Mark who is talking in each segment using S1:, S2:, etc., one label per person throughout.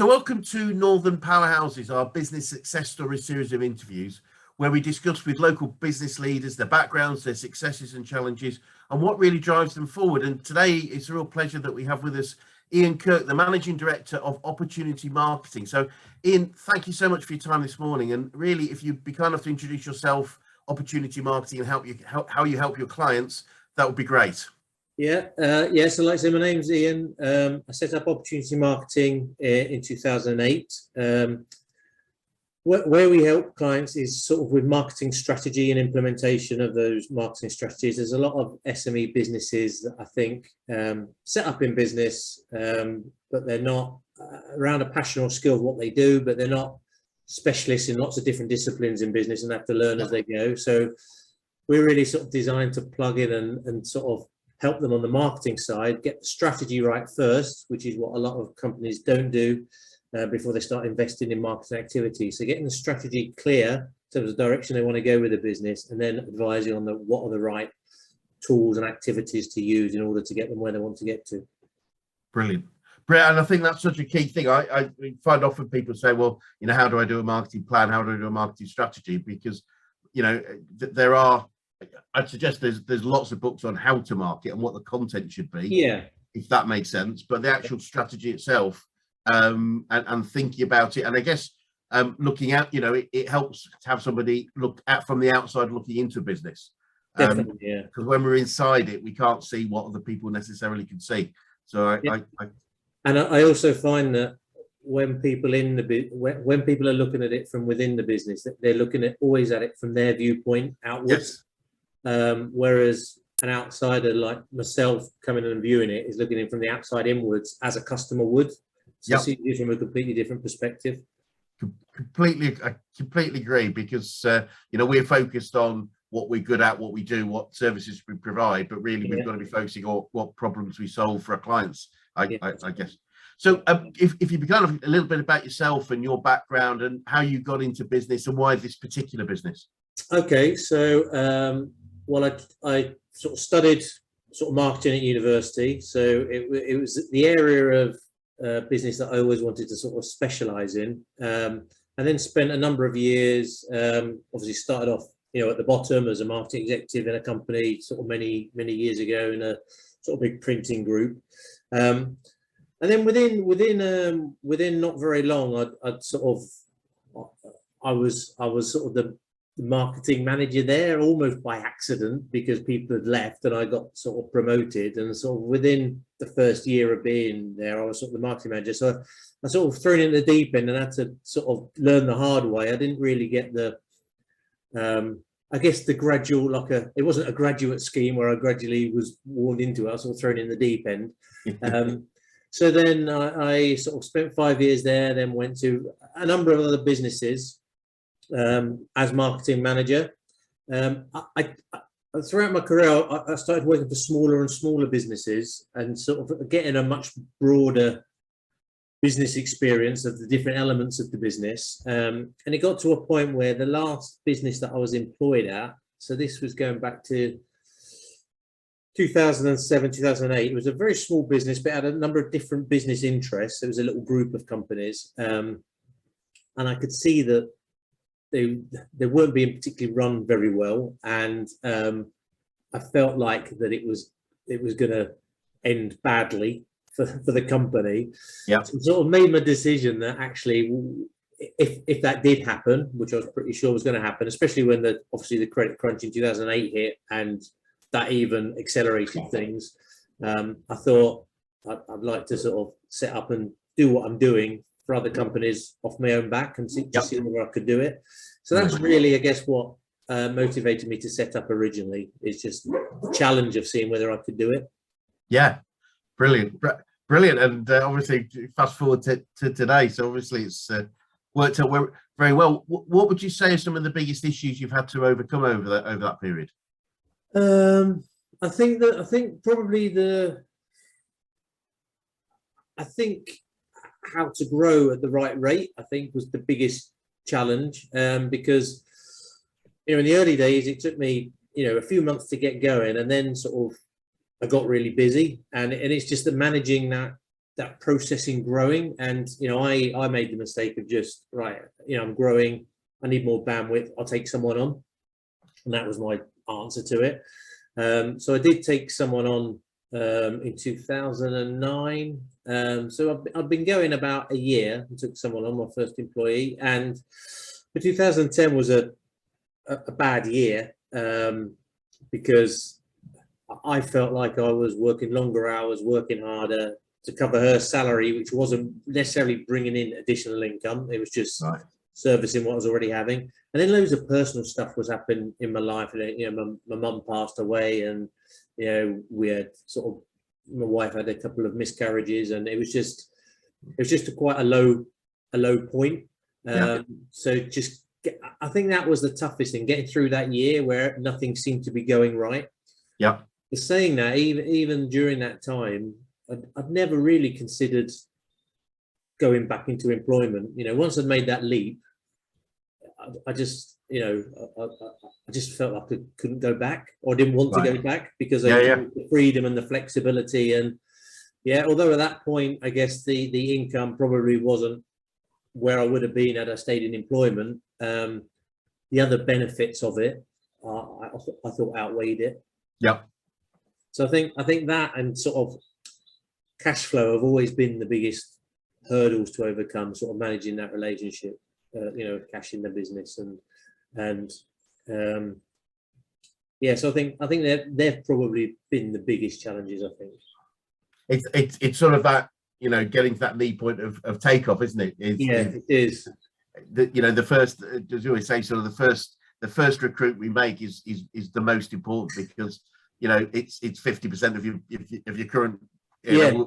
S1: So welcome to Northern Powerhouses, our business success story series of interviews where we discuss with local business leaders their backgrounds, their successes and challenges, and what really drives them forward. And today it's a real pleasure that we have with us Kirk, the Managing Director of Opportunity Marketing. So Ian, thank you so much for your time this morning. And really, if you'd be kind enough to introduce yourself, Opportunity Marketing, and how you help your clients, that would be great.
S2: So like I say, my name's Ian. I set up Opportunity Marketing in 2008. Where we help clients is sort of with marketing strategy and implementation of those marketing strategies. There's a lot of SME businesses that I think set up in business, but they're not around a passion or skill of what they do, but they're not specialists in lots of different disciplines in business and have to learn as they go. So we're really sort of designed to plug in and sort of help them on the marketing side, get the strategy right first, which is what a lot of companies don't do before they start investing in marketing activity. So getting the strategy clear in terms of the direction they want to go with the business, and then advising on what are the right tools and activities to use in order to get them where they want to get to.
S1: Brilliant. And I think that's such a key thing. I find often people say, well, how do I do a marketing plan? How do I do a marketing strategy? Because, there are, I'd suggest there's lots of books on how to market and what the content should be.
S2: Yeah.
S1: If that makes sense. But the actual strategy itself, and thinking about it, and I guess looking at, it helps to have somebody look at from the outside looking into a business.
S2: Definitely, yeah.
S1: Because when we're inside it, we can't see what other people necessarily can see. So
S2: I also find that when people when people are looking at it from within the business, they're looking always at it from their viewpoint outwards. Yes. Whereas an outsider like myself coming in and viewing it is looking in from the outside inwards as a customer would. So see it from a completely different perspective.
S1: I completely agree, because we're focused on what we're good at, what we do, what services we provide, but really we've got to be focusing on what problems we solve for our clients, I guess. So if you began a little bit about yourself and your background and how you got into business and why this particular business.
S2: Okay, so I sort of studied sort of marketing at university, so it was the area of business that I always wanted to sort of specialize in, and then spent a number of years, obviously started off at the bottom as a marketing executive in a company sort of many years ago in a sort of big printing group, and then within not very long I was sort of the marketing manager there almost by accident, because people had left and I got sort of promoted, and sort of within the first year of being there I was sort of the marketing manager. So I sort of thrown in the deep end and had to sort of learn the hard way. I didn't really get the I guess the gradual, it wasn't a graduate scheme where I gradually was warned into it. I was sort of thrown in the deep end. So then I sort of spent 5 years there, then went to a number of other businesses as marketing manager. Throughout my career, I started working for smaller and smaller businesses and sort of getting a much broader business experience of the different elements of the business. And it got to a point where the last business that I was employed at, so this was going back to 2007, 2008, it was a very small business, but had a number of different business interests. There was a little group of companies. And I could see that they weren't being particularly run very well, and I felt like that it was going to end badly for the company.
S1: Yeah.
S2: So sort of made my decision that actually, if that did happen, which I was pretty sure was going to happen, especially when obviously the credit crunch in 2008 hit, and that even accelerated things. I thought I'd like to sort of set up and do what I'm doing for other companies off my own back and see whether I could do it. So that's really, I guess, what motivated me to set up originally, is just the challenge of seeing whether I could do it.
S1: Yeah, brilliant. And obviously fast forward to today, so obviously it's worked out very well. What would you say are some of the biggest issues you've had to overcome over that period?
S2: I think probably how to grow at the right rate, I think, was the biggest challenge, because in the early days it took me a few months to get going, and then sort of I got really busy, and it's just that managing that that processing growing. And, you know, I made the mistake of just, right, you know, I'm growing, I need more bandwidth, I'll take someone on. And that was my answer to it. So I did take someone on in 2009. So I've been going about a year and took someone on, my first employee. And 2010 was a bad year because I felt like I was working longer hours, working harder to cover her salary, which wasn't necessarily bringing in additional income. It was just servicing what I was already having. And then loads of personal stuff was happening in my life. You know, my mum passed away, and, you know, we had sort of, my wife had a couple of miscarriages, and it was just quite a low point. So just, I think that was the toughest thing, getting through that year where nothing seemed to be going right.
S1: Yeah.
S2: But saying that, even during that time, I'd never really considered going back into employment. You know, once I'd made that leap, I just, you know, I just felt like I couldn't go back, or didn't want to go back, because I enjoyed the freedom and the flexibility. And yeah, although at that point, I guess the income probably wasn't where I would have been had I stayed in employment, the other benefits of it, I thought outweighed it.
S1: Yeah.
S2: So I think that and sort of cash flow have always been the biggest hurdles to overcome, sort of managing that relationship, you know, cash in the business. And yeah, so I think they've probably been the biggest challenges, I think.
S1: It's sort of that, you know, getting to that lead point of takeoff, isn't it?
S2: It is.
S1: You know, the first, as you always say, sort of the first recruit we make is the most important, because, you know, it's 50% of your current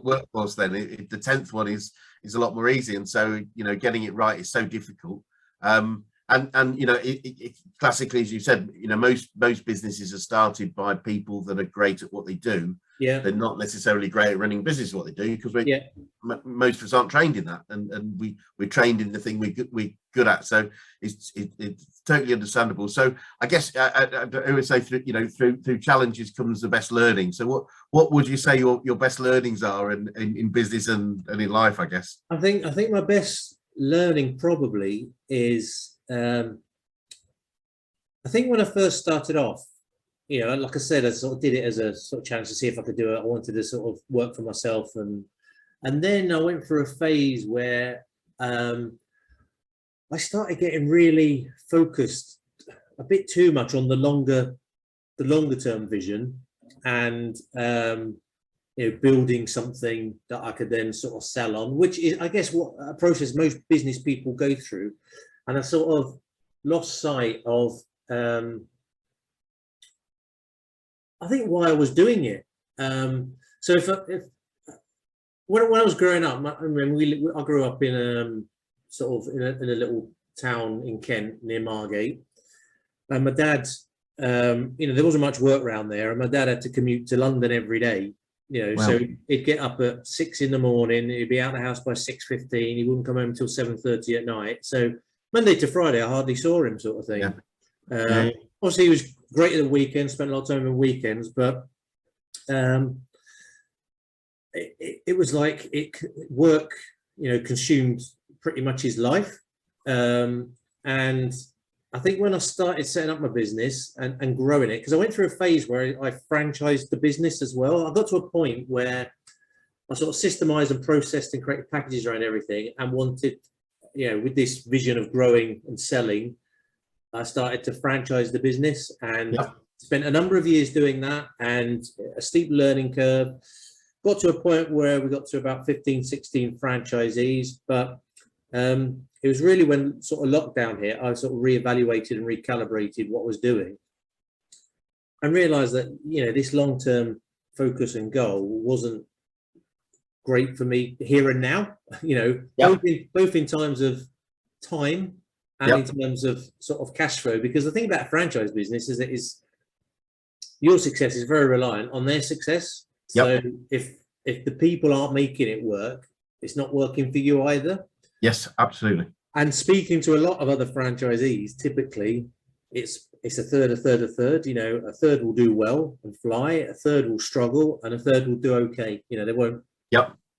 S1: workforce. Then the 10th one is a lot more easy, and so, you know, getting it right is so difficult. And you know, it classically, as you said, you know, most businesses are started by people that are great at what they do.
S2: Yeah,
S1: they're not necessarily great at running business what they do, because most of us aren't trained in that, and we're trained in the thing we're good at. So it's totally understandable. So I guess I would say, through challenges comes the best learning. So what would you say your best learnings are in business and in life, I guess?
S2: I think my best learning probably is, I think when I first started off, you know, like I said, I sort of did it as a sort of challenge to see if I could do it. I wanted to sort of work for myself, and then I went through a phase where I started getting really focused a bit too much on the longer term vision, and you know, building something that I could then sort of sell on, which is, I guess, what a process most business people go through. And I sort of lost sight of, I think, why I was doing it. So when I was growing up, I grew up in sort of in a little town in Kent near Margate, and my dad, you know, there wasn't much work around there, and my dad had to commute to London every day. You know, so he'd get up at 6 in the morning, he'd be out of the house by 6:15, he wouldn't come home until 7:30 at night. So Monday to Friday, I hardly saw him, sort of thing. Obviously, he was great at the weekends, spent a lot of time on weekends, but it was like work, you know, consumed pretty much his life. And I think when I started setting up my business and growing it, because I went through a phase where I franchised the business as well. I got to a point where I sort of systemized and processed and created packages around everything, and wanted, you know, with this vision of growing and selling, I started to franchise the business, and spent a number of years doing that, and a steep learning curve. Got to a point where we got to about 15, 16 franchisees, but it was really when sort of lockdown hit, I sort of reevaluated and recalibrated what I was doing, and realized that, you know, this long-term focus and goal wasn't great for me here and now, you know, both in terms of time and in terms of sort of cash flow. Because the thing about a franchise business is that your success is very reliant on their success. So if the people aren't making it work, it's not working for you either.
S1: Yes, absolutely.
S2: And speaking to a lot of other franchisees, typically it's a third, a third, a third. You know, a third will do well and fly, a third will struggle, and a third will do okay. You know, they won't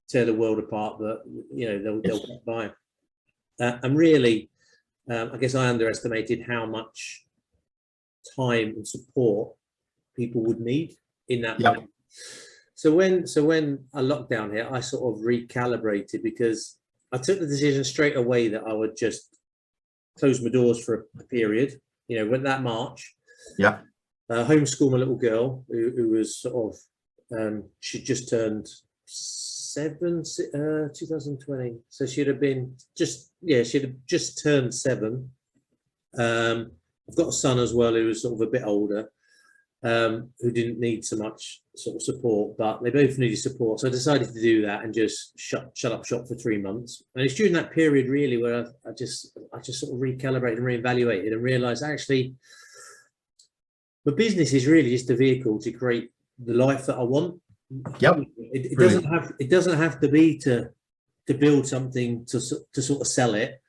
S2: tear the world apart, but they'll
S1: Yes.
S2: get by. And really, I guess I underestimated how much time and support people would need in that
S1: Yep.
S2: moment. So when I locked down here, I sort of recalibrated, because I took the decision straight away that I would just close my doors for a period. When that March,
S1: Yeah.
S2: Homeschool my little girl who was sort of she just turned 7, 2020. So she'd have just turned 7. I've got a son as well who was sort of a bit older, who didn't need so much sort of support, but they both needed support. So I decided to do that and just shut up shop for 3 months. And it's during that period really where I just sort of recalibrated and reevaluated and realized actually the business is really just a vehicle to create the life that I want.
S1: Yep.
S2: It doesn't have to be to build something to sort of sell it.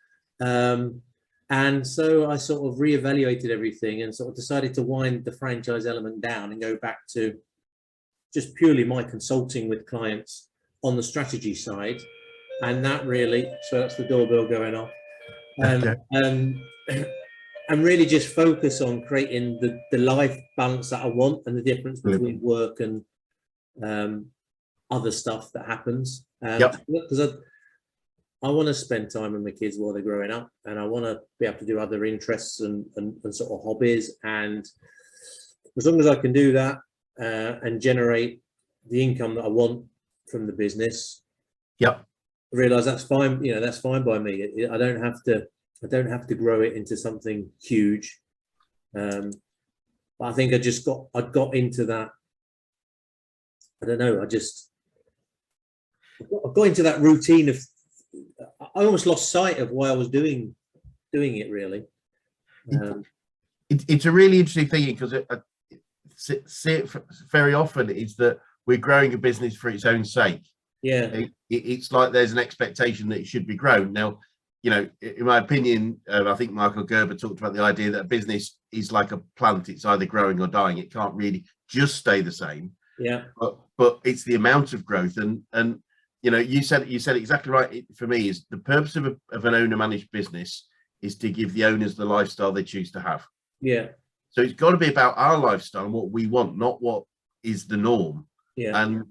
S2: And so I sort of reevaluated everything and sort of decided to wind the franchise element down and go back to just purely my consulting with clients on the strategy side. And that really, so that's the doorbell going off. And really just focus on creating the life balance that I want and the difference between work and other stuff that happens. Because I want to spend time with my kids while they're growing up, and I want to be able to do other interests and sort of hobbies. And as long as I can do that and generate the income that I want from the business, I realize that's fine. That's fine by me. I don't have to grow it into something huge. But I think I got into that. I don't know. I got into that routine of. I almost lost sight of why I was doing it really.
S1: It's a really interesting thing, because very often is that we're growing a business for its own sake. It's like there's an expectation that it should be grown. Now, in my opinion, I think Michael Gerber talked about the idea that a business is like a plant. It's either growing or dying. It can't really just stay the same. But it's the amount of growth. And you said exactly right. For me, is the purpose of an owner managed business is to give the owners the lifestyle they choose to have. So it's got to be about our lifestyle and what we want, not what is the norm. And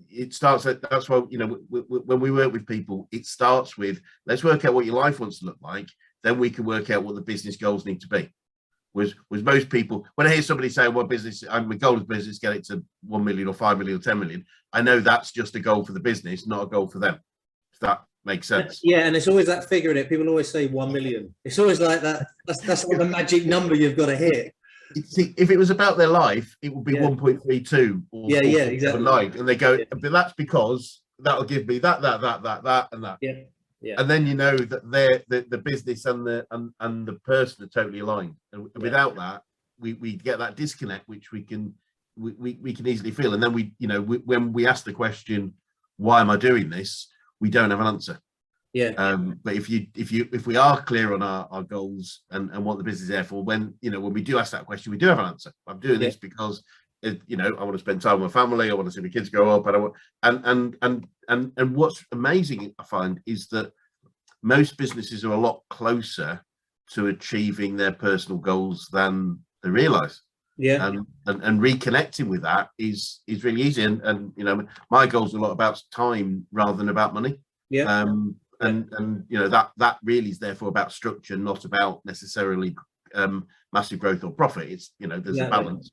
S1: it starts at, that's why when we work with people, it starts with, let's work out what your life wants to look like, then we can work out what the business goals need to be. Was most people, when I hear somebody say, well, business, my goal is business, get it to 1 million or 5 million or 10 million, I know that's just a goal for the business, not a goal for them, if that makes sense.
S2: And it's always that figure in it. People always say 1 million. It's always like that. That's like the magic number you've got to hit.
S1: See, if it was about their life, it would be 1.32 or
S2: exactly.
S1: and they go, but that's because that'll give me that and that. And then that the business and the person are totally aligned. And without that, we get that disconnect, which we can easily feel. And then when we ask the question, why am I doing this? We don't have an answer. But if we are clear on our goals and what the business is there for, when we do ask that question, we do have an answer. I'm doing this because I want to spend time with my family. I want to see my kids grow up, and I want and what's amazing, I find, is that most businesses are a lot closer to achieving their personal goals than they realize. And reconnecting with that is really easy. And my goals are a lot about time rather than about money. And that really is therefore about structure, not about necessarily massive growth or profit. It's there's a balance.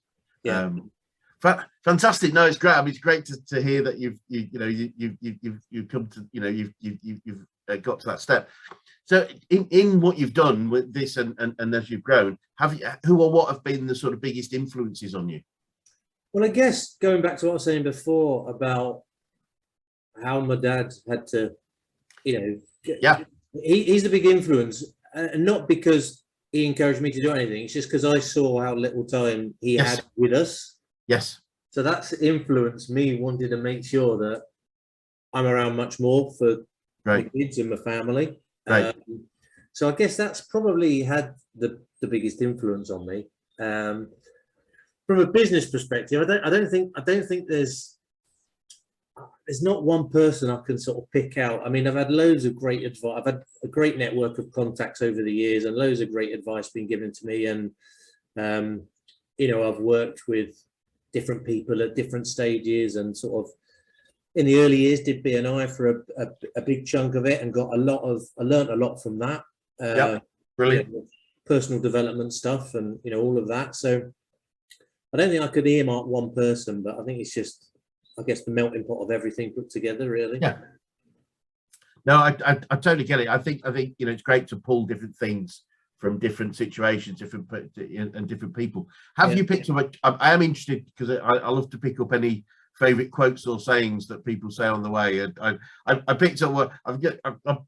S1: Fantastic. No, it's great. I mean, it's great to hear that you've come to you've got to that step. So in what you've done with this and as you've grown, who or what have been the sort of biggest influences on you?
S2: Well, I guess going back to what I was saying before about how my dad had to, he's a big influence, and not because he encouraged me to do anything. It's just because I saw how little time he had with us. So that's influenced me wanting to make sure that I'm around much more for my kids and my family. So I guess that's probably had the biggest influence on me. From a business perspective, I don't think there's there's not one person I can sort of pick out. I mean, I've had loads of great advice. I've had a great network of contacts over the years, and loads of great advice being given to me. And I've worked with different people at different stages, and sort of in the early years did B&I for a big chunk of it, and I learned a lot from that.
S1: Brilliant.
S2: Personal development stuff, and all of that. So I don't think I could earmark one person, but I think it's just, I guess, the melting pot of everything put together, really.
S1: Yeah. No, I totally get it. I think it's great to pull different things from different situations, and different people. Have you picked up? I am interested, because I love to pick up any favorite quotes or sayings that people say on the way. And I picked up what I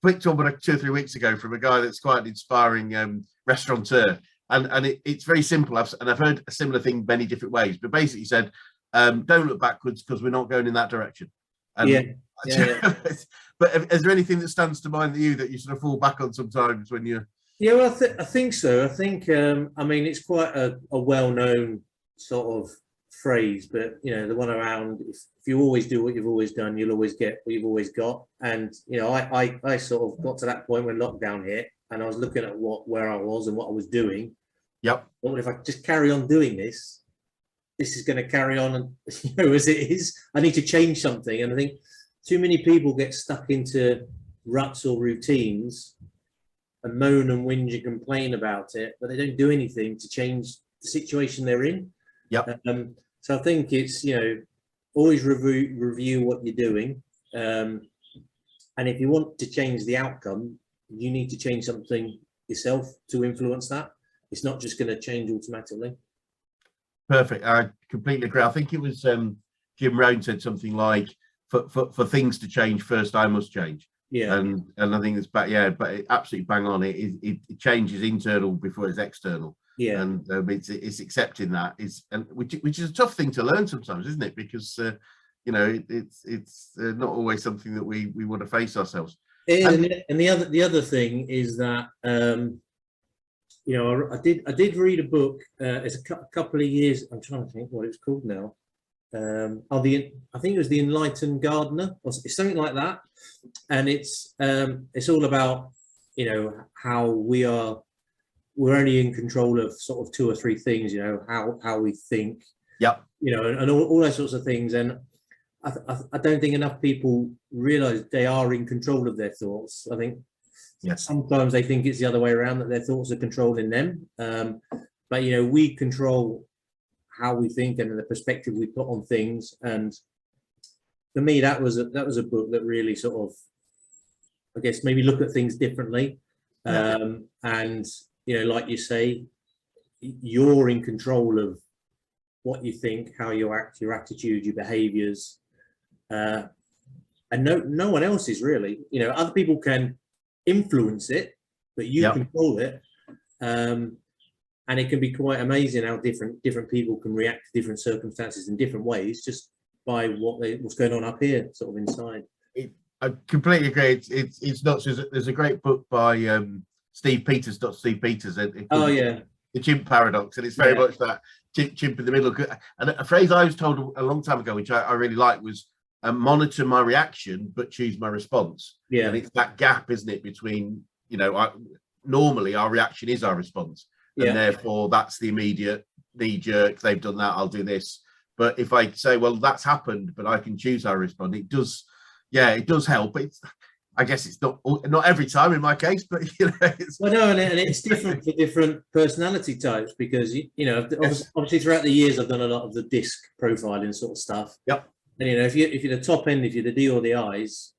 S1: picked up 2 or 3 weeks ago from a guy that's quite an inspiring restaurateur, and it's very simple. I've heard a similar thing many different ways, but basically said, don't look backwards, because we're not going in that direction. And but is there anything that stands to mind that you sort of fall back on sometimes when you're...
S2: Yeah, well, I think so. I think, I mean, it's quite a well-known sort of phrase, but, the one around, if you always do what you've always done, you'll always get what you've always got. And, I sort of got to that point when lockdown hit, and I was looking at where I was and what I was doing.
S1: Yep.
S2: Well, if I just carry on doing this is going to carry on, and as it is. I need to change something. And I think too many people get stuck into ruts or routines and moan and whinge and complain about it, but they don't do anything to change the situation they're in.
S1: Yep.
S2: So I think it's, always review what you're doing. And if you want to change the outcome, you need to change something yourself to influence that. It's not just going to change automatically.
S1: Perfect. I completely agree. I think it was Jim Rohn said something like, for things to change, first I must change.
S2: Yeah.
S1: And I think it's but it absolutely bang on. It changes internal before it's external.
S2: Yeah.
S1: And it's accepting that which is a tough thing to learn sometimes, isn't it? Because it's not always something that we want to face ourselves.
S2: And the other thing is that I did read a book. It's a couple of years. I'm trying to think what it's called now. I think it was The Enlightened Gardener, or something like that. And it's all about how we're only in control of sort of 2 or 3 things. How we think.
S1: Yep.
S2: And all those sorts of things. And I don't think enough people realize they are in control of their thoughts. I think sometimes they think it's the other way around, that their thoughts are controlling them. But we control how we think and the perspective we put on things. And for me, that was a book that really sort of, I guess, maybe look at things differently. And like you say, you're in control of what you think, how you act, your attitude, your behaviors, and no one else is really. Other people can influence it, but you control it. And it can be quite amazing how different people can react to different circumstances in different ways, just by what's going on up here, sort of inside.
S1: I completely agree. It's not. There's a great book by Steve Peters, Dr. Steve Peters. The chimp paradox, and it's very much that chimp in the middle. And a phrase I was told a long time ago, which I really like, was monitor my reaction but choose my response.
S2: Yeah.
S1: And it's that gap, isn't it, between normally our reaction is our response, and therefore that's the immediate knee jerk. They've done that, I'll do this. But if I say, well, that's happened, but I can choose how I respond, it does help. I guess it's not every time in my case, but
S2: well, no, and it's different for different personality types, because obviously throughout the years I've done a lot of the DISC profiling sort of stuff.
S1: Yep.
S2: And if you're the top end, if you're the D or the I's,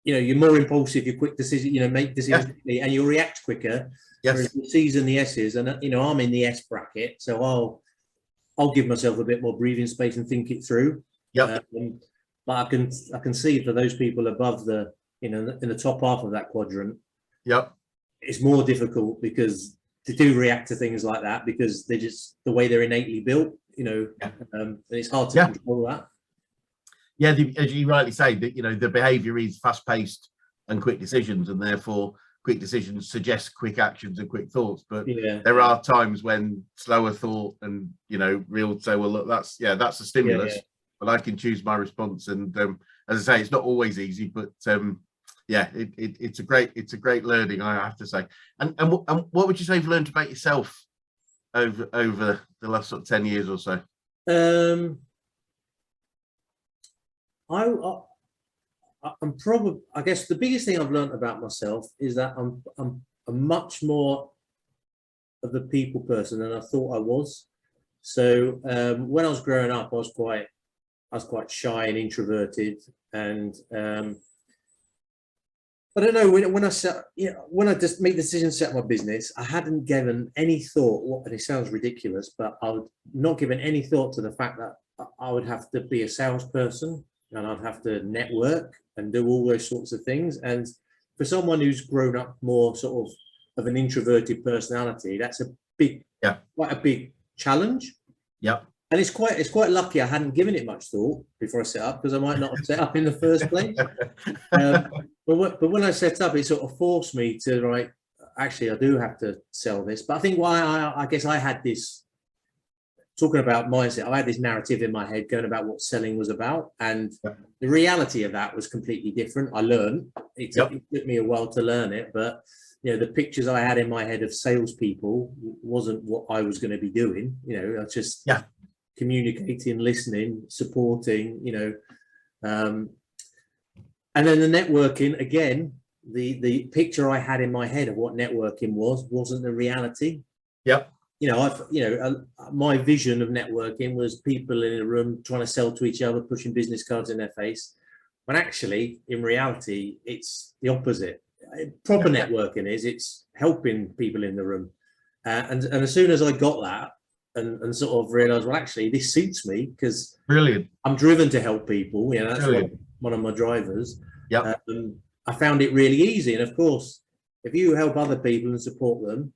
S2: you're more impulsive, you're quick decision, make decisions quickly, and you'll react quicker.
S1: Yes.
S2: Whereas the C's and the S's, and I'm in the S bracket, so I'll give myself a bit more breathing space and think it through.
S1: Yep.
S2: But I can see for those people above the in the top half of that quadrant, it's more difficult, because they do react to things like that because they're just the way they're innately built, and it's hard to control that.
S1: Yeah, as you rightly say, that the behaviour is fast-paced and quick decisions, and therefore quick decisions suggest quick actions and quick thoughts. But there are times when slower thought and real say, well, look, that's a stimulus. but I can choose my response. And as I say, it's not always easy, but yeah, it's a great learning, I have to say. And what would you say you've learned about yourself over the last sort of 10 years or so?
S2: I'm probably, I guess the biggest thing I've learned about myself is that I'm a much more of a people person than I thought I was. So when I was growing up, I was quite shy and introverted, and I don't know, when I just make the decision to set up my business, I hadn't given any thought, and it sounds ridiculous, but I would not given any thought to the fact that I would have to be a salesperson, and I'd have to network and do all those sorts of things. And for someone who's grown up more sort of an introverted personality, that's a big, quite a big challenge.
S1: Yep.
S2: And it's quite lucky I hadn't given it much thought before I set up, because I might not have set up in the first place. But when I set up, it sort of forced me to, actually, I do have to sell this. But I think I guess I had this, talking about mindset, I had this narrative in my head going about what selling was about. And the reality of that was completely different. I learned, it took me a while to learn it, but the pictures I had in my head of salespeople wasn't what I was going to be doing. I just communicating, listening, supporting, and then the networking, again, the picture I had in my head of what networking wasn't the reality. My vision of networking was people in a room trying to sell to each other, pushing business cards in their face. When actually, in reality, it's the opposite. Proper networking it's helping people in the room. And as soon as I got that and sort of realized, well, actually, this suits me, because
S1: brilliant,
S2: I'm driven to help people. That's one of my drivers. I found it really easy. And of course, if you help other people and support them,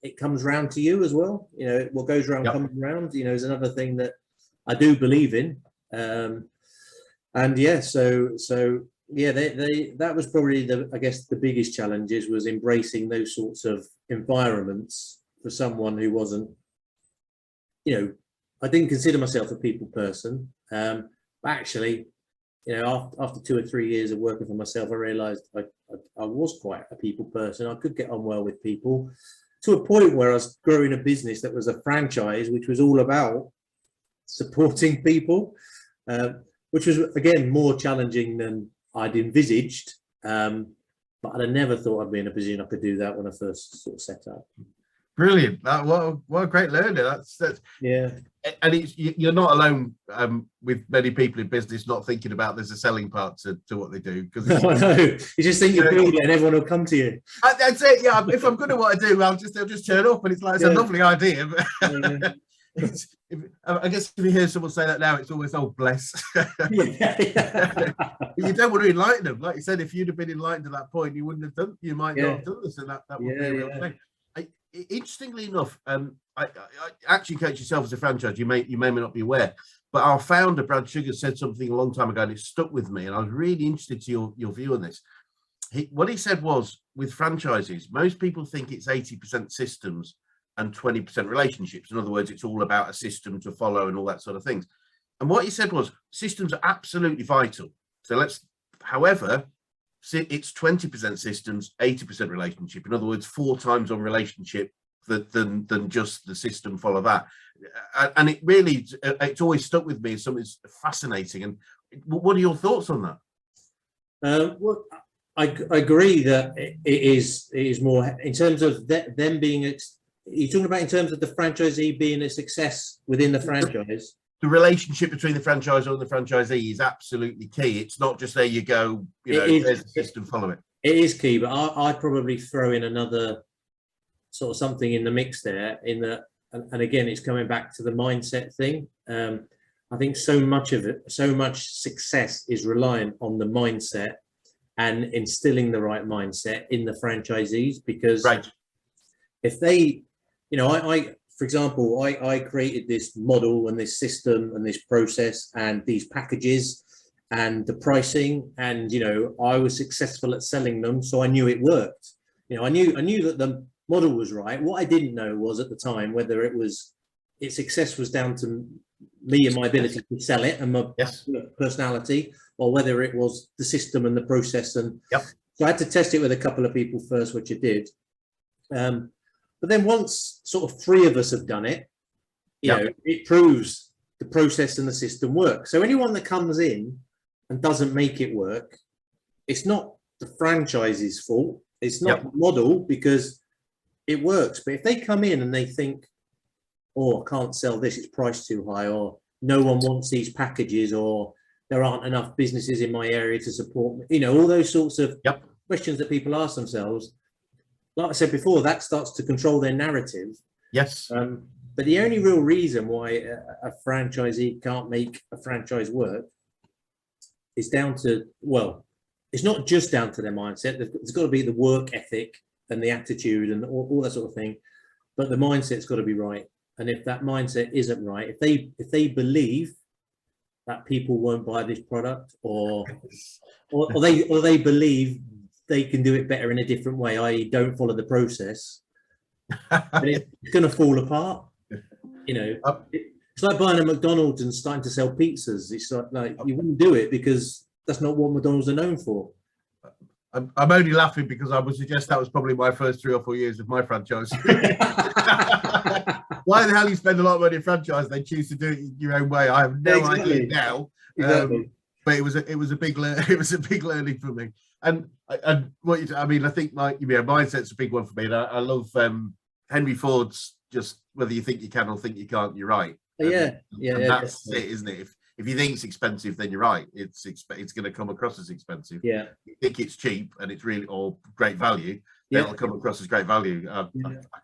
S2: it comes round to you as well. What goes around comes around, is another thing that I do believe in. That was probably the biggest challenges, was embracing those sorts of environments for someone who wasn't, I didn't consider myself a people person. But actually, after 2 or 3 years of working for myself, I realized I was quite a people person. I could get on well with people, to a point where I was growing a business that was a franchise, which was all about supporting people, which was, again, more challenging than I'd envisaged. But I'd never thought I'd be in a position I could do that when I first sort of set up.
S1: Brilliant. What a great learner. That's and you're not alone with many people in business not thinking about there's a selling part to what they do, because
S2: I know, you just think you're building it and everyone will come to you.
S1: That's it. If I'm good at what I do, they'll just turn up, and it's like, it's a lovely idea, but I guess if you hear someone say that now, it's always, oh, bless. You don't want to enlighten them. Like you said, if you'd have been enlightened at that point, you wouldn't have done. You might not have done this, and that would be a real thing. Interestingly enough, I actually coach yourself as a franchise. You may not be aware, but our founder Brad Sugar said something a long time ago, and it stuck with me. And I was really interested to your view on this. What he said was, with franchises, most people think it's 80% systems and 20% relationships. In other words, it's all about a system to follow and all that sort of things. And what he said was, systems are absolutely vital. However, it's 20% systems, 80% relationship. In other words, 4 times on relationship than just the system follow that. And it really, it's always stuck with me as something that's fascinating. And what are your thoughts on that?
S2: Well, I agree that it is more in terms of them being. You're talking about in terms of the franchisee being a success within the franchise.
S1: The relationship between the franchisor and the franchisee is absolutely key. It's not just there you go, there's the system, follow it. It
S2: is key, but I'd probably throw in another sort of something in the mix there, and again, it's coming back to the mindset thing. I think so much success is reliant on the mindset and instilling the right mindset in the franchisees, because if they, for example, I created this model and this system and this process and these packages and the pricing, and I was successful at selling them, so I knew it worked. I knew that the model was right. What I didn't know was at the time whether it was its success was down to me and my ability to sell it and my personality, or whether it was the system and the process. And so I had to test it with a couple of people first, which I did. But then once sort of 3 of us have done it, you know, it proves the process and the system work. So anyone that comes in and doesn't make it work, it's not the franchise's fault. It's not the model, because it works. But if they come in and they think, oh, I can't sell this, it's priced too high, or no one wants these packages, or there aren't enough businesses in my area to support me, you know, all those sorts of questions that people ask themselves. Like I said before, that starts to control their narrative.
S1: Yes.
S2: But the only real reason why a franchisee can't make a franchise work is down to, well, it's not just down to their mindset. There's got to be the work ethic and the attitude and all that sort of thing, but the mindset's got to be right. And if that mindset isn't right, if they believe that people won't buy this product, or they believe they can do it better in a different way, i.e. don't follow the process, then it's going to fall apart. You know, it's like buying a McDonald's and starting to sell pizzas. It's like you wouldn't do it, because that's not what McDonald's are known for.
S1: I'm only laughing because I would suggest that was probably my first 3 or 4 years of my franchise. Why the hell you spend a lot of money in franchise? They choose to do it your own way. I have no idea now. But it was a big learning for me. And what I mean, I think mindset's a big one for me. And I love Henry Ford's just whether you think you can or think you can't, you're right. And that's it, isn't it? If you think it's expensive, then you're right. It's going to come across as expensive.
S2: Yeah.
S1: If you think it's cheap and it's really or great value, then it'll come across as great value. I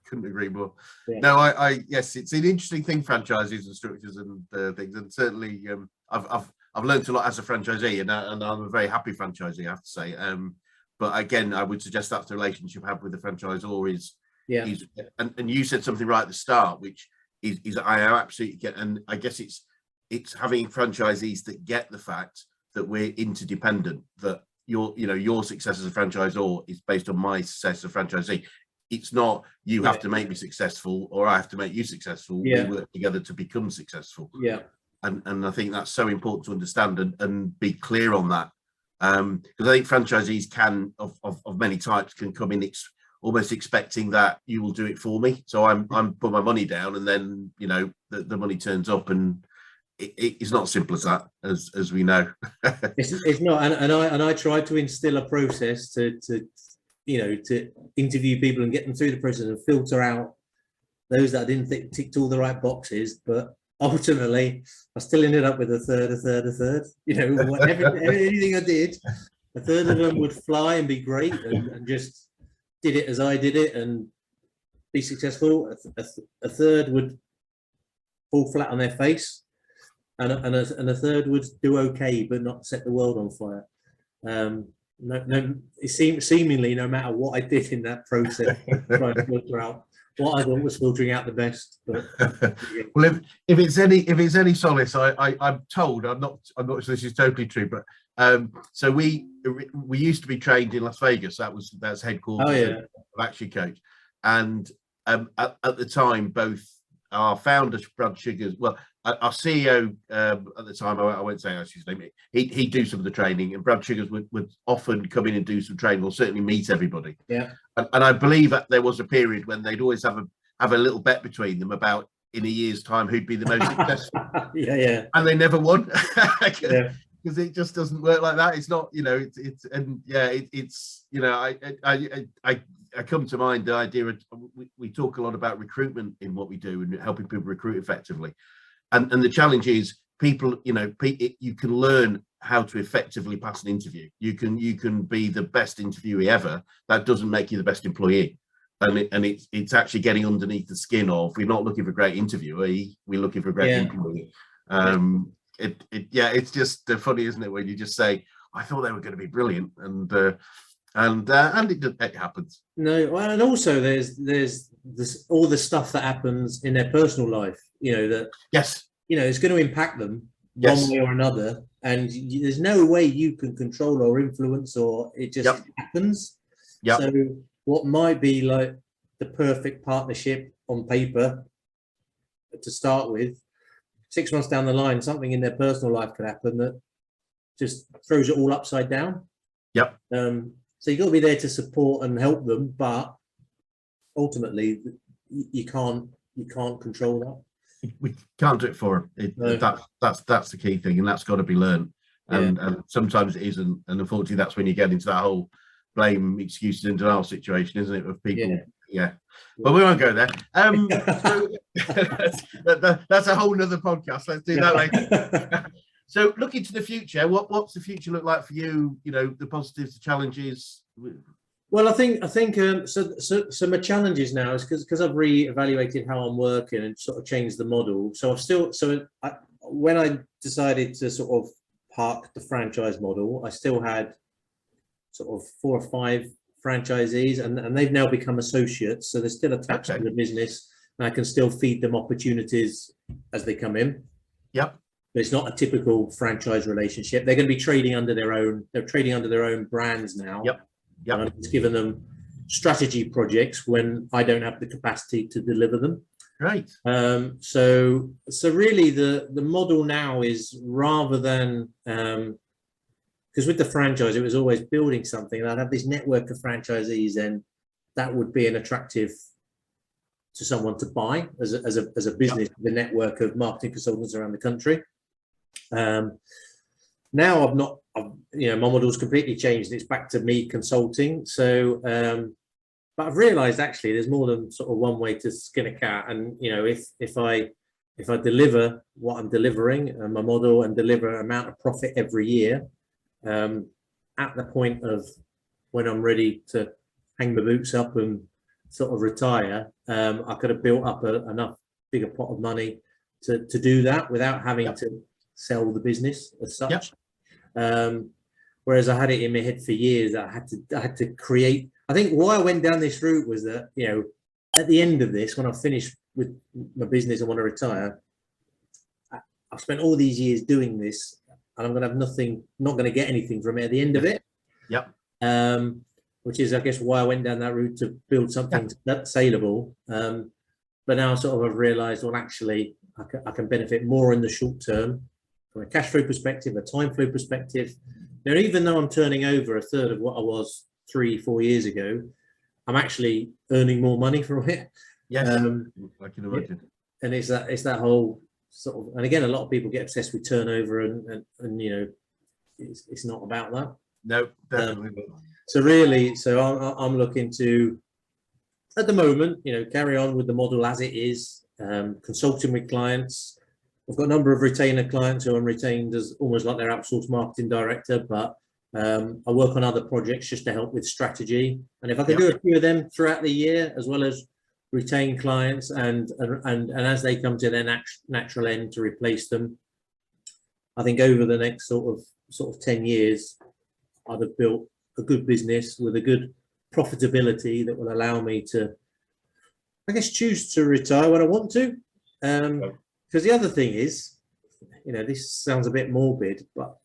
S1: couldn't agree more. Yeah. No, yes, it's an interesting thing, franchises and structures and things, and certainly I've learned a lot as a franchisee, and I'm a very happy franchisee, I have to say. But again, I would suggest that's the relationship I have with the franchisor is, and you said something right at the start, which is I absolutely get, and I guess it's having franchisees that get the fact that we're interdependent, that your success as a franchisor is based on my success as a franchisee. It's not you have to make me successul or I have to make you successful. We work together to become successful. And I think that's so important to understand and be clear on that, because I think franchisees of many types can come in almost expecting that you will do it for me. So I'm put my money down, and then the money turns up, and it's not as simple as that, as we know.
S2: It's not, and I try to instill a process to interview people and get them through the process and filter out those that I didn't think ticked all the right boxes, but ultimately I still ended up with a third. Anything I did, a third of them would fly and be great and just did it as I did it and be successful. A third would fall flat on their face. And a third would do okay, but not set the world on fire. It seemingly no matter what I did in that process, trying to filter out what I thought was filtering out the best. But,
S1: well, if it's any solace, I'm told, I'm not sure this is totally true, but so we used to be trained in Las Vegas. That's headquarters of Action Coach, and at the time both our founder Brad Sugars, our CEO at the time, I won't say his name, he'd do some of the training, and Brad Sugars would often come in and do some training, or certainly meet everybody. And I believe that there was a period when they'd always have a little bet between them about in a year's time who'd be the most successful. And they never won. Because it just doesn't work like that. It's not, I come to mind the idea of, we talk a lot about recruitment in what we do and helping people recruit effectively. And the challenge is people, you can learn how to effectively pass an interview. You can be the best interviewee ever. That doesn't make you the best employee. And it's actually getting underneath the skin of, we're not looking for a great interviewee, we're looking for a great employee. It's just funny, isn't it, when you just say, I thought they were going to be brilliant, and it happens.
S2: No, well, and also there's this all the stuff that happens in their personal life, that it's going to impact them one way or another, and there's no way you can control or influence, or it just happens. So what might be like the perfect partnership on paper to start with. 6 months down the line, something in their personal life could happen that just throws it all upside down.
S1: Yep.
S2: So you've got to be there to support and help them, but ultimately you can't control that.
S1: We can't do it for them.
S2: No.
S1: That's the key thing, and that's got to be learned. And sometimes it isn't, and unfortunately, that's when you get into that whole blame, excuses, and denial situation, isn't it? Of people, but we won't go there. So that's a whole nother podcast. Let's do that later. So, looking to the future, what's the future look like for you? You know, the positives, the challenges.
S2: Well, I think so my challenges now is because I've re-evaluated how I'm working and sort of changed the model. So when I decided to sort of park the franchise model, I still had sort of 4 or 5 franchisees, and they've now become associates. So they're still attached to the business, and I can still feed them opportunities as they come in.
S1: Yep.
S2: But it's not a typical franchise relationship. They're going to be trading under their own. They're trading under their own brands now.
S1: Yep.
S2: And I'm just giving them strategy projects when I don't have the capacity to deliver them.
S1: Right.
S2: So really the model now is, rather than because with the franchise it was always building something, and I'd have this network of franchisees, and that would be an attractive to someone to buy as a business, the network of marketing consultants around the country. Now my model's completely changed. It's back to me consulting. So, but I've realised actually there's more than sort of one way to skin a cat. And if I deliver what I'm delivering and my model, and deliver an amount of profit every year, at the point of when I'm ready to hang my boots up and sort of retire, I could have built up enough bigger pot of money to do that without having to sell the business as such. Whereas I had it in my head for years that I had to create. I think why I went down this route was that, at the end of this, when I finish with my business and want to retire, I've spent all these years doing this, and I'm going to have nothing, not going to get anything from it at the end of it.
S1: Yep.
S2: Which is, I guess, why I went down that route, to build something that's saleable. But now sort of I've realised, well, actually, I can benefit more in the short term from a cash flow perspective, a time flow perspective. Even though I'm turning over a third of what I was 3-4 years ago, I'm actually earning more money from it.
S1: Yes, I can imagine.
S2: And it's that whole sort of, and again, a lot of people get obsessed with turnover, and it's not about that.
S1: No, definitely not.
S2: So really, I'm looking to, at the moment, carry on with the model as it is, consulting with clients. I've got a number of retainer clients who I'm retained as almost like their outsourced marketing director, but I work on other projects just to help with strategy. And if I can do a few of them throughout the year, as well as retain clients, and as they come to their natural end, to replace them, I think over the next sort of 10 years, I'd have built a good business with a good profitability that will allow me to, I guess, choose to retire when I want to. Because the other thing is, this sounds a bit morbid, but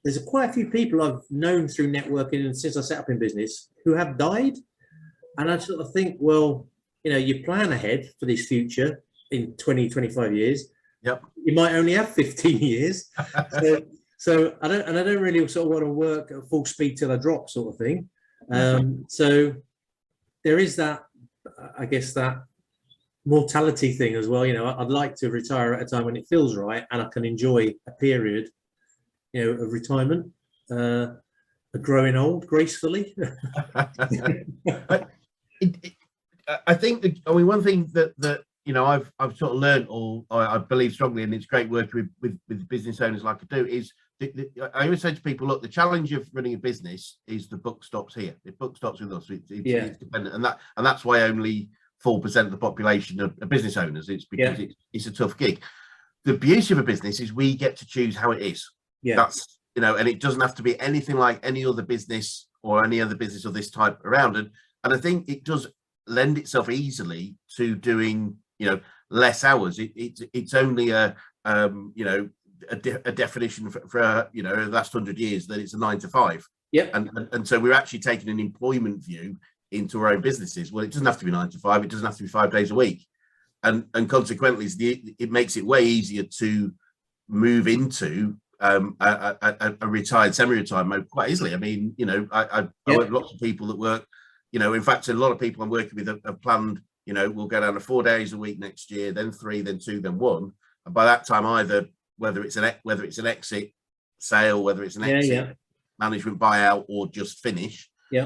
S2: there's quite a few people I've known through networking and since I set up in business who have died. And I sort of think, well, you plan ahead for this future in 20-25 years.
S1: Yep.
S2: You might only have 15 years. So I don't really sort of want to work at full speed till I drop, sort of thing. So there is that, I guess, that mortality thing as well. I'd like to retire at a time when it feels right and I can enjoy a period, of retirement, growing old gracefully.
S1: I think one thing that I've sort of learned, or I believe strongly, and it's great working with business owners like I do, is I always say to people, look, the challenge of running a business is the buck stops here. The buck stops with us. It's dependent, and that's why only 4% of the population are business owners. It's because it's a tough gig. The beauty of a business is we get to choose how it is. That's and it doesn't have to be anything like any other business or any other business of this type around. And I think it does lend itself easily to doing less hours. It's only a definition for the last 100 years that it's a 9 to 5. And so we're actually taking an employment view into our own businesses. Well, it doesn't have to be 9 to 5. It doesn't have to be 5 days a week. and consequently, it makes it way easier to move into a retired, semi-retired mode quite easily. I mean, you know, I work with lots of people that work, you know, in fact, a lot of people I'm working with have planned, you know, we'll go down to 4 days a week next year, then 3, then 2, then 1. And by that time, either whether it's an exit sale, whether it's an exit management buyout, or just finish. You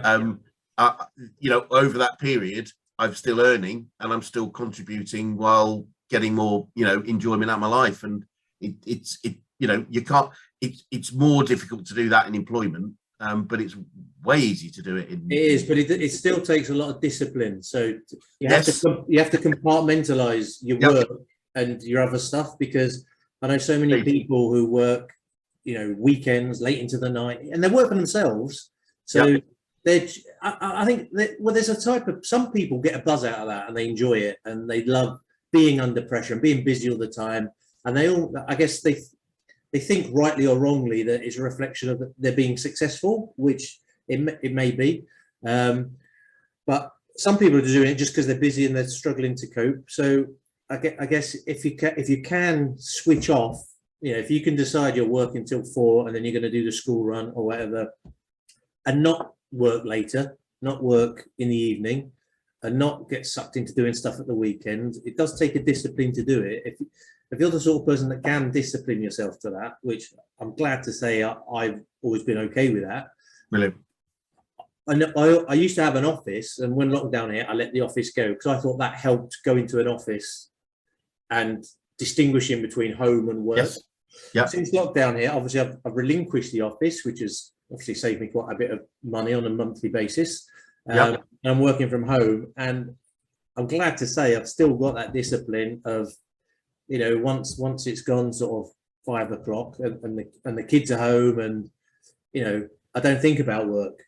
S1: know, over that period, I'm still earning and I'm still contributing while getting more, you know, enjoyment out of my life. And it's you know, you can't. It's more difficult to do that in employment, but it's way easier to do it in.
S2: It is, but it still takes a lot of discipline. So you have to compartmentalize your work and your other stuff, because I know so many people who work, you know, weekends late into the night, and they're working themselves. So I think that, well, there's a type of, some people get a buzz out of that and they enjoy it and they love being under pressure and being busy all the time. And they all, I guess they think rightly or wrongly that it's a reflection of their being successful, which it may be. But some people are doing it just because they're busy and they're struggling to cope. So I guess if you can switch off, you know, if you can decide you're working till 4 and then you're going to do the school run or whatever, and not work later, not work in the evening, and not get sucked into doing stuff at the weekend, it does take a discipline to do it. If you're the sort of person that can discipline yourself to that, which I'm glad to say I've always been okay with that.
S1: Brilliant.
S2: And I used to have an office, and when lockdown hit, I let the office go because I thought that helped go into an office and distinguishing between home and work.
S1: Yes. Yeah.
S2: Since lockdown here, obviously I've relinquished the office, which has obviously saved me quite a bit of money on a monthly basis. I'm working from home, and I'm glad to say I've still got that discipline of, you know, once it's gone sort of 5 o'clock and the kids are home, and, you know, I don't think about work,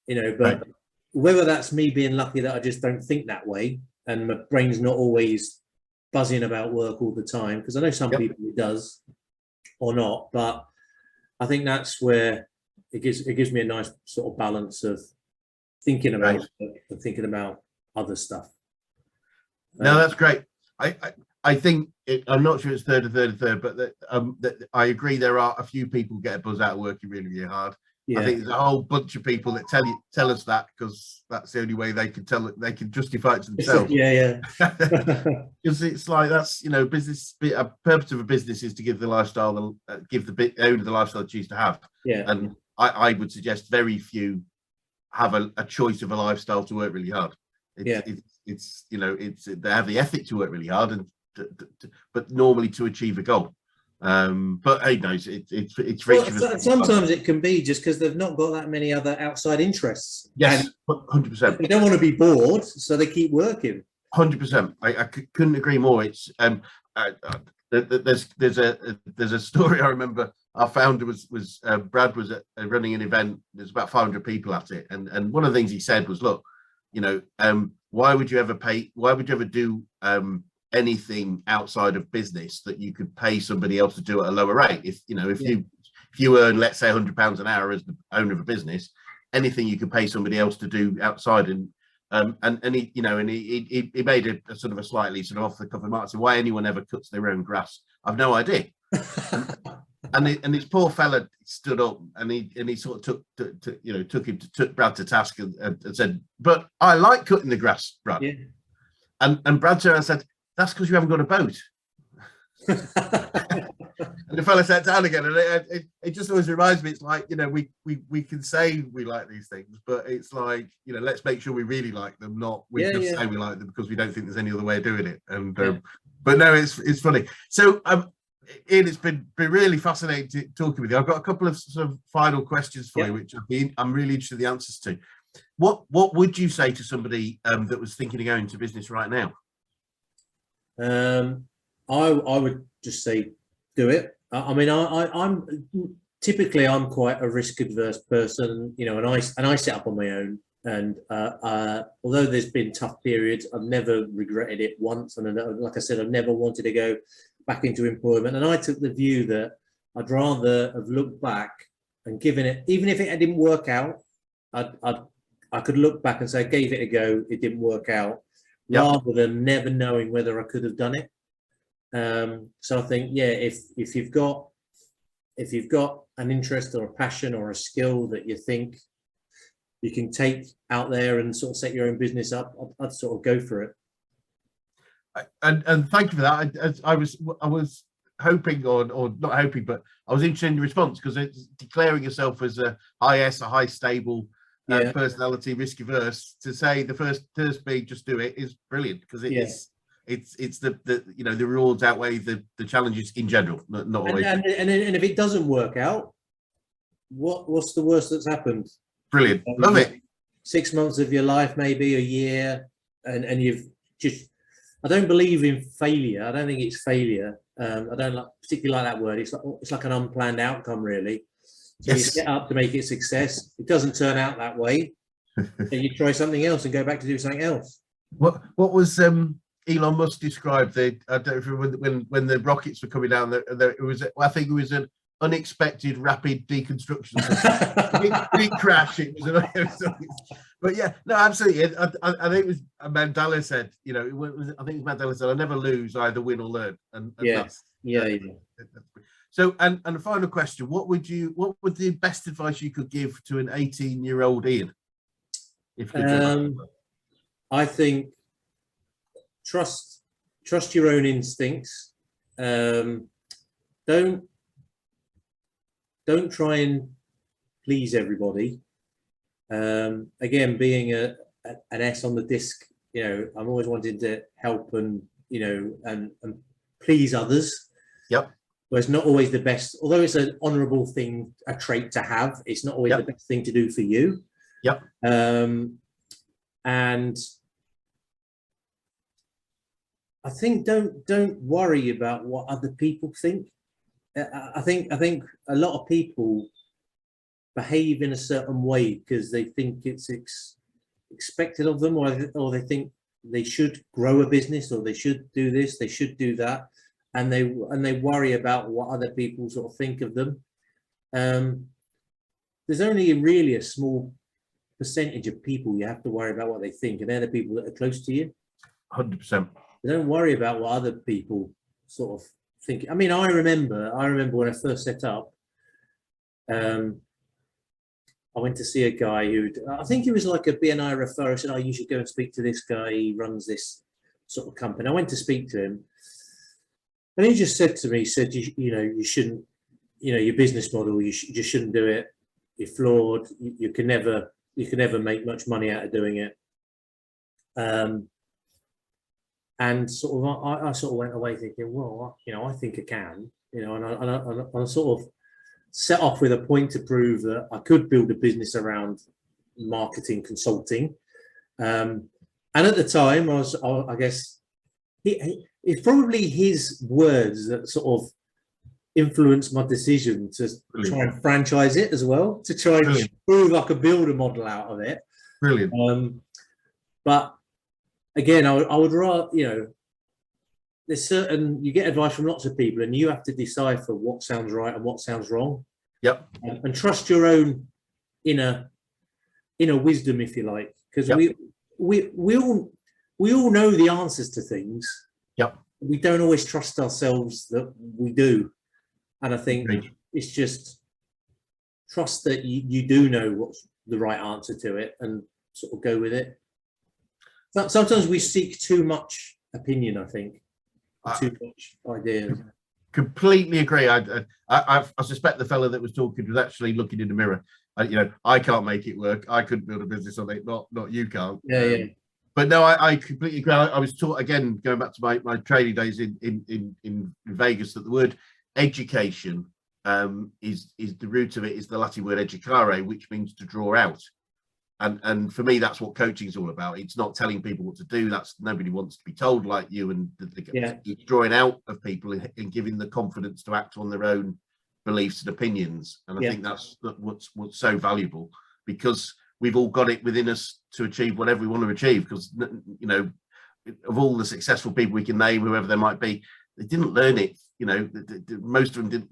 S2: you know, but whether that's me being lucky that I just don't think that way and my brain's not always buzzing about work all the time, because I know some people it does or not, but I think that's where it gives me a nice sort of balance of thinking about work and thinking about other stuff.
S1: No, that's great. I think I'm not sure it's third, but I agree. There are a few people who get a buzz out of working really, really hard. I think there's a whole bunch of people that tell us that because that's the only way they can tell it. They can justify it to themselves. Because it's like, that's, you know, business. A purpose of a business is to give the lifestyle, give the owner the lifestyle they choose to have. And I would suggest very few have a choice of a lifestyle to work really hard. It's you know, they have the ethic to work really hard, and but normally to achieve a goal. But hey, knows it's
S2: well, sometimes it can be just because they've not got that many other outside interests.
S1: Yes, 100%.
S2: They don't want to be bored, so they keep working.
S1: 100%. I couldn't agree more. It's there's a story I remember. Our founder was Brad was running an event. There's about 500 people at it, and one of the things he said was, look, you know, why would you ever do anything outside of business that you could pay somebody else to do at a lower rate? If you know, if you earn, let's say, £100 an hour as the owner of a business, anything you could pay somebody else to do outside, and he, you know, and he made a sort of a slightly sort of off the cuff remark, so why anyone ever cuts their own grass, I've no idea. and this poor fella stood up and he sort of took Brad to task and said, but I like cutting the grass, Brad. And Brad turned and said, that's because you haven't got a boat. And the fella sat down again, and it just always reminds me, it's like, you know, we can say we like these things, but it's like, you know, let's make sure we really like them, not just say we like them because we don't think there's any other way of doing it. And but no, it's funny. So Ian, it's been really fascinating talking with you. I've got a couple of sort of final questions for you, which I'm really interested in the answers to. What would you say to somebody that was thinking of going into business right now?
S2: I would just say do it. I mean, I'm typically quite a risk adverse person, you know, and I set up on my own. And although there's been tough periods, I've never regretted it once. And like I said, I've never wanted to go back into employment. And I took the view that I'd rather have looked back and given it, even if it didn't work out, I could look back and say, I gave it a go, it didn't work out, rather than never knowing whether I could have done it. So I think, yeah, if you've got an interest or a passion or a skill that you think you can take out there and sort of set your own business up, I'd sort of go for it.
S1: And thank you for that. I was hoping, or not hoping, but I was interested in your response, because it's declaring yourself as a high S, a high stable personality, risk averse. To say the first be just do it is brilliant, because it's the the rewards outweigh the challenges in general, not always.
S2: And if it doesn't work out, what's the worst that's happened?
S1: Brilliant. Love it.
S2: 6 months of your life, maybe a year, and you've just, I don't believe in failure. I don't think it's failure. I don't particularly like that word. It's like an unplanned outcome, really. So you set up to make it a success. It doesn't turn out that way. Then you try something else and go back to do something else.
S1: What was Elon Musk described? I don't know if you remember when the rockets were coming down. It was, I think it was an unexpected rapid deconstruction. Big crash. It was but yeah, no, absolutely. I think it was Mandela said, I think it was Mandela said, I never lose, I either win or learn. And that's, So, and a final question: what would the best advice you could give to an 18-year-old Ian?
S2: I think trust your own instincts. Don't try and please everybody. Again, being an S on the disc, I'm always wanting to help and and please others.
S1: Yep.
S2: Well, it's not always the best, although it's an honourable thing, a trait to have. It's not always the best thing to do for you.
S1: Yep.
S2: And I think don't worry about what other people think. I think a lot of people behave in a certain way because they think it's expected of them, or they think they should grow a business, or they should do this, they should do that, and they worry about what other people sort of think of them. There's only really a small percentage of people you have to worry about what they think, and they're the people that are close to you.
S1: 100%.
S2: Don't worry about what other people sort of think. I mean, I remember when I first set up, I went to see a guy I think he was like a BNI referrer. I said, "Oh, you should go and speak to this guy. He runs this sort of company." I went to speak to him, and he just said to me, you shouldn't, your business model, you just shouldn't do it. You're flawed. You can never make much money out of doing it. And sort of, I sort of went away thinking, well, I think I can, and I sort of set off with a point to prove that I could build a business around marketing consulting. And at the time, I guess it's probably his words that sort of influenced my decision to try and franchise it as well, to try and prove I could build a model out of it.
S1: Brilliant.
S2: But again, I would rather, there's certain, you get advice from lots of people, and you have to decipher what sounds right and what sounds wrong.
S1: Yep.
S2: And trust your own inner wisdom, if you like, because we all know the answers to things.
S1: Yep.
S2: We don't always trust ourselves that we do, and I think it's just trust that you do know what's the right answer to it, and sort of go with it. Sometimes we seek too much opinion, I think, too much ideas.
S1: Completely agree. I suspect the fellow that was talking was actually looking in the mirror. I can't make it work. I couldn't build a business on it. Not you can't.
S2: Yeah.
S1: But no, I completely agree. I was taught, again, going back to my training days in Vegas, that the word education is the root of it is the Latin word educare, which means to draw out. And for me, that's what coaching is all about. It's not telling people what to do. Nobody wants to be told, like you. And it's drawing out of people and giving the confidence to act on their own beliefs and opinions. And I think that's what's so valuable, because we've all got it within us to achieve whatever we want to achieve. Because of all the successful people we can name, whoever they might be, they didn't learn it. Most of them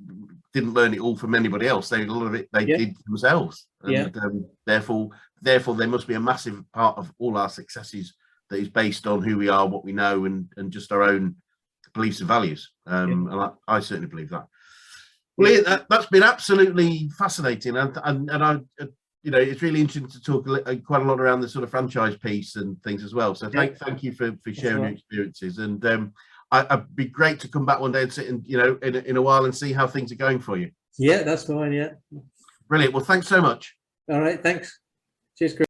S1: didn't learn it all from anybody else. A lot of it they did themselves. And therefore there must be a massive part of all our successes that is based on who we are, what we know, and just our own beliefs and values. And I certainly believe that. Well, Ian, that's been absolutely fascinating, and I, it's really interesting to talk quite a lot around the sort of franchise piece and things as well. So thank you for sharing your experiences, and I'd be great to come back one day and sit in a while and see how things are going for you.
S2: Yeah, that's fine. Yeah,
S1: brilliant. Well, thanks so much.
S2: All right, thanks. Cheers, Chris.